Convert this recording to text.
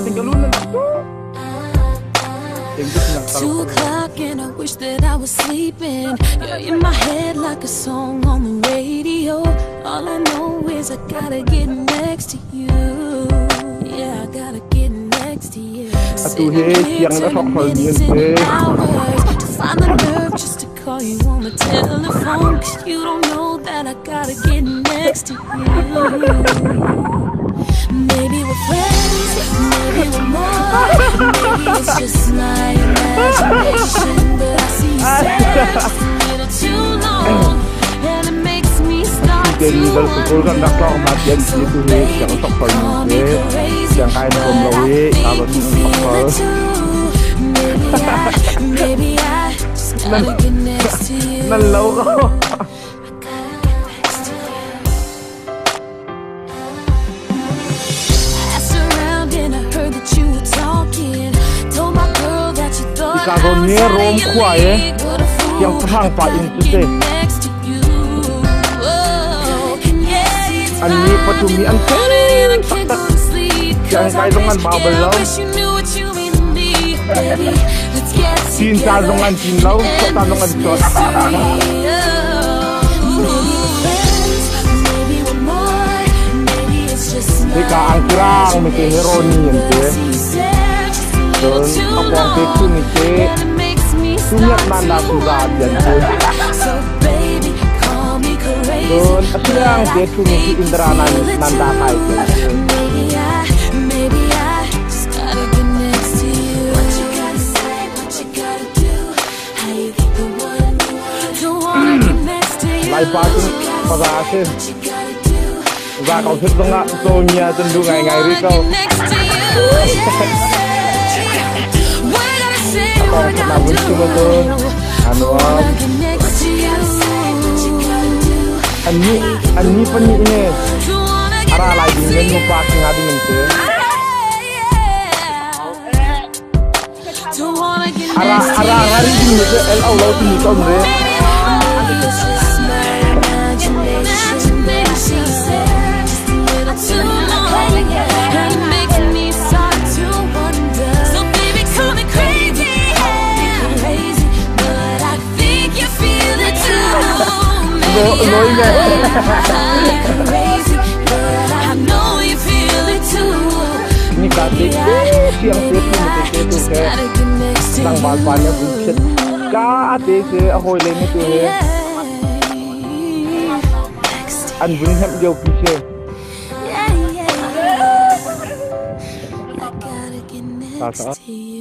2 o'clock and I wish that I was sleeping. You're in my head like a song on the radio. All I know is I gotta get next to you. Yeah, I gotta get next to you. Sitting here 10 minutes and hours to find the nerve just to call you on the telephone. 'Cause you don't know that I gotta get next to you. Maybe we're friends, maybe we're more. Maybe it's just my imagination, but I see you stare just a little too long, and it makes me start to wonder. So baby, call me crazy, but I think you feel it too. Maybe I just gotta get next to you. Kagonnya rom kuai yang perang pak itu Ani patumi an yang kaya dengan babel cinta dengan cinta kota dengan shot jika angkurang mikir heroni ente dan apa itu nih sunyak nanda juga dan asyang dia cuma indra nanda kayak lai patung pada asyik gak kau setengah soalnya tentu ngai rikau kau pernah betul Ani pani ini arah lagi dengan mupaki ngadi nanti arah hari ini tu Allah tu ni kau ni Ini katik siang itu nang balpannya buset kate ke ahoy leni tu an bring hem jauh piche Next to you.